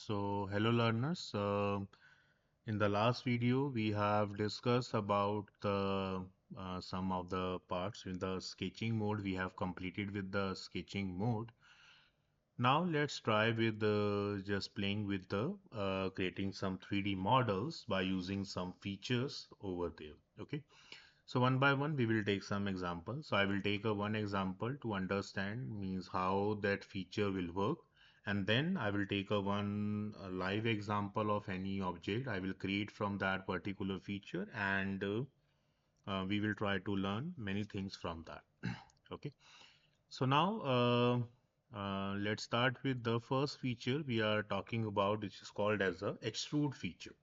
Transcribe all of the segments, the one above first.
Hello learners. In the last video, we have discussed about the some of the parts in the sketching mode. We have completed with the sketching mode. Now let's try with just playing with the creating some 3D models by using some features over there. Okay. So one by one, we will take some examples. So I will take a one example to understand means how that feature will work. And then I will take a one live example of any object I will create from that particular feature and we will try to learn many things from that. Okay. So now let's start with the first feature we are talking about, which is called as a extrude feature.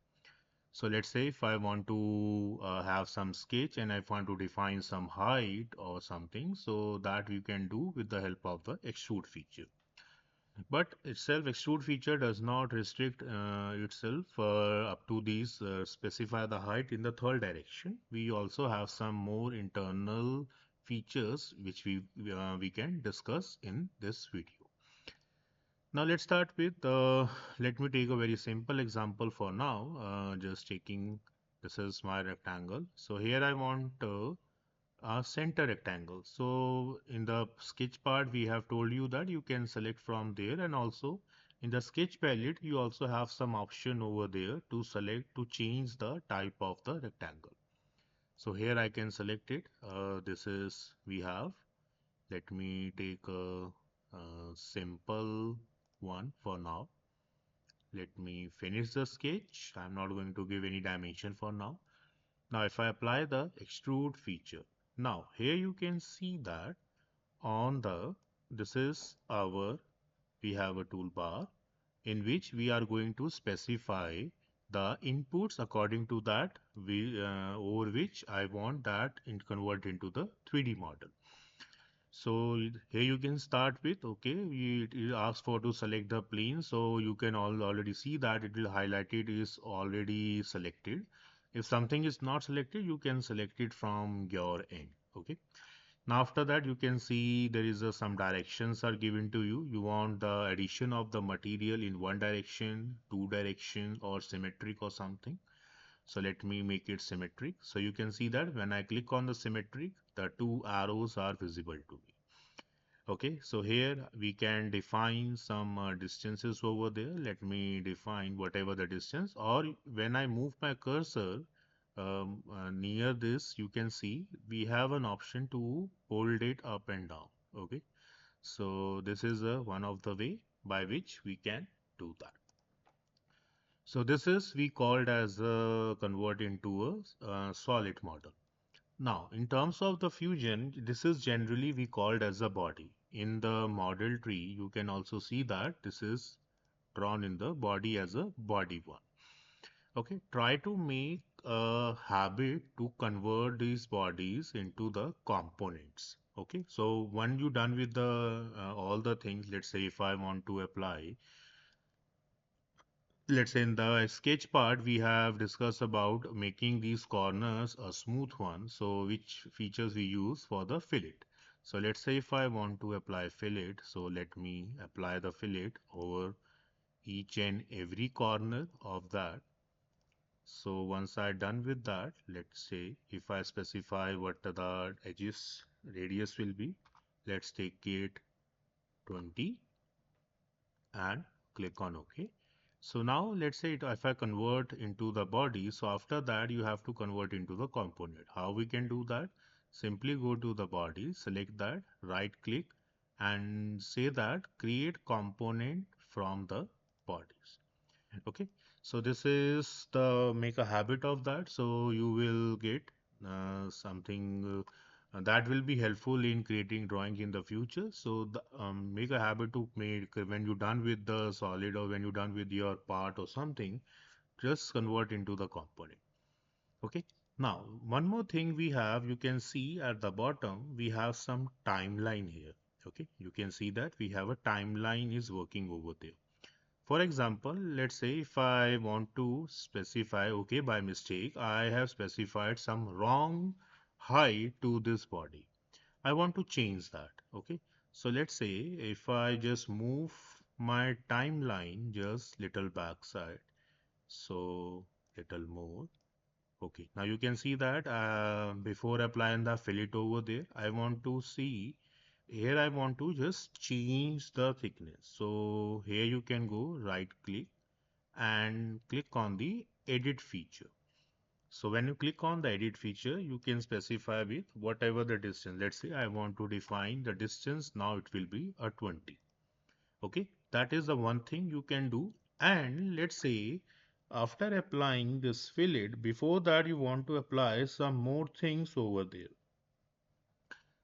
So let's say if I want to have some sketch and I want to define some height or something, so that we can do with the help of the extrude feature. But itself extrude feature does not restrict itself up to these specify the height in the third direction. We also have some more internal features which we can discuss in this video. Now let's start with, let me take a very simple example for now. Just taking, this is my rectangle. So here I want a center rectangle. So in the sketch part, we have told you that you can select from there, and also in the sketch palette, you also have some option over there to select to change the type of the rectangle. So here I can select it. This is, we have, let me take a simple one for now. Let me finish the sketch. I'm not going to give any dimension for now. Now, if I apply the extrude feature, now here you can see that on the, this is our, we have a toolbar in which we are going to specify the inputs according to that we over which I want that in convert into the 3D model. So here you can start with, okay, it asks for to select the plane. So you can already see that it will highlight it is already selected. If something is not selected, you can select it from your end. Okay. Now after that, you can see there is some directions are given to you. You want the addition of the material in one direction, two direction, or symmetric or something. So let me make it symmetric. So you can see that when I click on the symmetric, the two arrows are visible to me. Okay, so here we can define some distances over there. Let me define whatever the distance, or when I move my cursor near this, you can see we have an option to hold it up and down. Okay, so this is one of the way by which we can do that. So this is we called as convert into a solid model. Now, in terms of the fusion, this is generally we called as a body. In the model tree, you can also see that this is drawn in the body as a body one. Okay, try to make a habit to convert these bodies into the components. Okay, so when you done with the all the things, let's say if I want to apply, let's say in the sketch part, we have discussed about making these corners a smooth one. So which features we use for the fillet. So let's say if I want to apply fillet, so let me apply the fillet over each and every corner of that. So once I'm done with that, let's say if I specify what the edges radius will be, let's take it 20 and click on OK. So now let's say if I convert into the body, so after that you have to convert into the component. How we can do that? Simply go to the body, select that, right click and say that create component from the bodies. Okay, so this is the make a habit of that. So you will get something that will be helpful in creating drawing in the future. So make a habit to make when you're done with the solid or when you're done with your part or something, just convert into the component. Okay. Now, one more thing we have, you can see at the bottom, we have some timeline here. Okay. You can see that we have a timeline is working over there. For example, let's say if I want to specify, okay, by mistake, I have specified some wrong height to this body. I want to change that. Okay. So let's say if I just move my timeline just little backside. So little more. Okay, now you can see that before applying the fillet over there, I want to see here I want to just change the thickness. So here you can go right click and click on the edit feature. So when you click on the edit feature, you can specify with whatever the distance. Let's say I want to define the distance. Now it will be a 20. Okay, that is the one thing you can do. And let's say after applying this fillet, before that you want to apply some more things over there.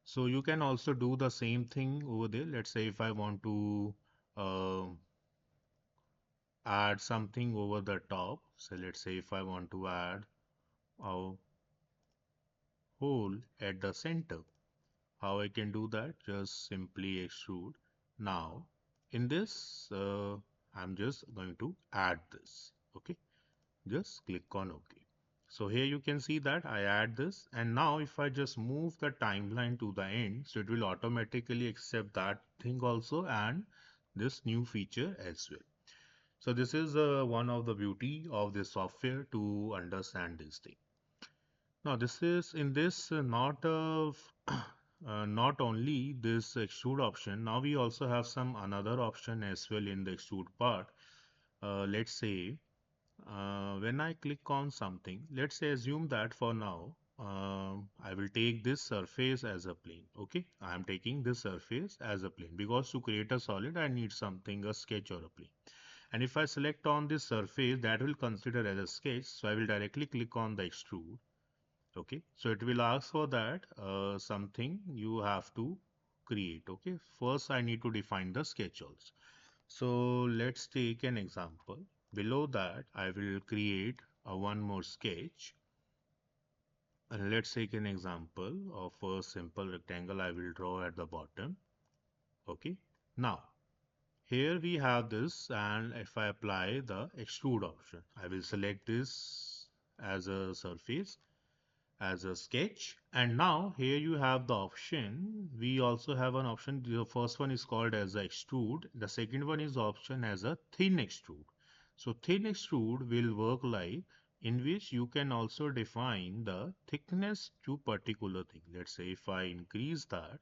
So you can also do the same thing over there. Let's say if I want to uh, add something over the top. So let's say if I want to add a hole at the center. How I can do that? Just simply extrude. Now, in this, I'm just going to add this. Okay, just click on OK. So here you can see that I add this, and now if I just move the timeline to the end, so it will automatically accept that thing also and this new feature as well. So this is one of the beauty of this software to understand this thing. Now this is in this not not only this extrude option. Now we also have some another option as well in the extrude part. Let's say when I click on something, let's say assume that for now I will take this surface as a plane. Okay, I am taking this surface as a plane because to create a solid I need something a sketch or a plane. And if I select on this surface, that will consider as a sketch. So I will directly click on the extrude. Okay, so it will ask for that something you have to create. Okay, first I need to define the sketch also. So let's take an example. Below that I will create a one more sketch, and let's take an example of a simple rectangle I will draw at the bottom. Okay, now here we have this, and if I apply the extrude option, I will select this as a surface as a sketch. And now here you have the option. We also have an option. The first one is called as a extrude. The second one is option as a thin extrude. So thin extrude will work like in which you can also define the thickness to particular thing. Let's say if I increase that.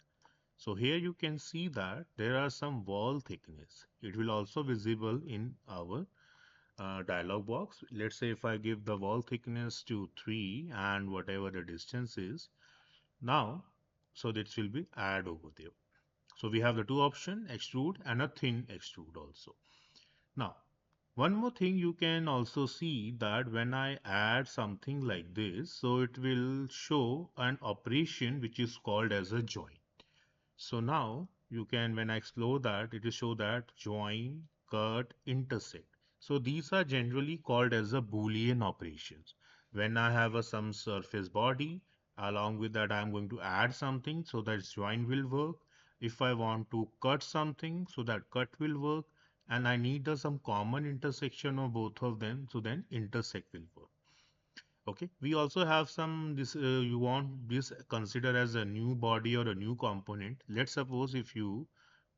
So here you can see that there are some wall thickness. It will also visible in our dialog box. Let's say if I give the wall thickness to 3 and whatever the distance is, now, so this will be add over there. So we have the two option, extrude and a thin extrude also. Now, one more thing you can also see that when I add something like this, so it will show an operation which is called as a join. So now you can, when I explore that, it will show that join, cut, intersect. So these are generally called as a Boolean operations. When I have a some surface body, along with that I'm going to add something so that join will work. If I want to cut something, so that cut will work. And I need some common intersection of both of them, so then intersect will work. Okay, we also have some this you want this consider as a new body or a new component. Let's suppose if you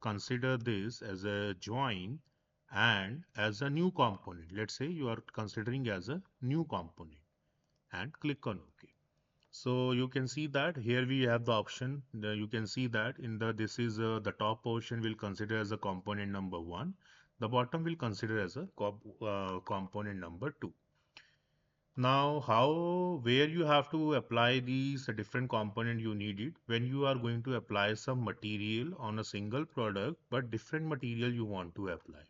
consider this as a join and as a new component. Let's say you are considering as a new component and click on OK. So you can see that here we have the option. You can see that in the this is the top portion will consider as a component number 1. The bottom will consider as a component number 2. Now, where you have to apply these different component you need it when you are going to apply some material on a single product, but different material you want to apply.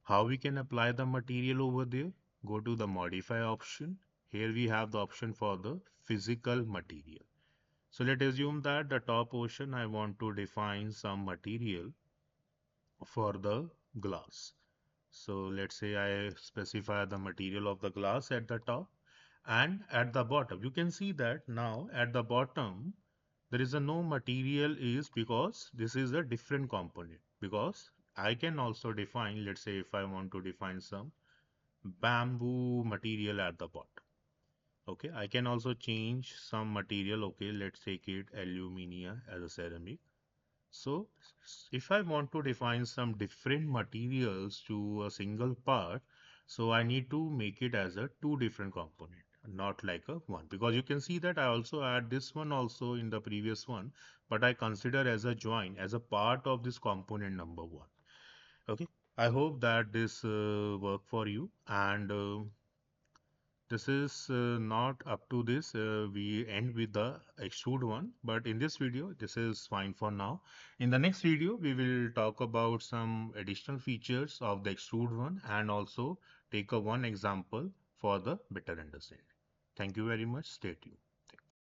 How we can apply the material over there? Go to the modify option. Here we have the option for the physical material. So let's assume that the top portion I want to define some material for the glass. So let's say I specify the material of the glass at the top and at the bottom. You can see that now at the bottom there is a no material is because this is a different component because I can also define, let's say if I want to define some bamboo material at the bottom. Okay, I can also change some material. Okay, let's take it aluminium as a ceramic. So if I want to define some different materials to a single part, so I need to make it as a two different component, not like a one. Because you can see that I also add this one also in the previous one, but I consider as a join, as a part of this component number one. Okay. I hope that this work for you, and this is not up to this. We end with the extrude one, but in this video, this is fine for now. In the next video, we will talk about some additional features of the extrude one and also take a one example for the better understanding. Thank you very much. Stay tuned.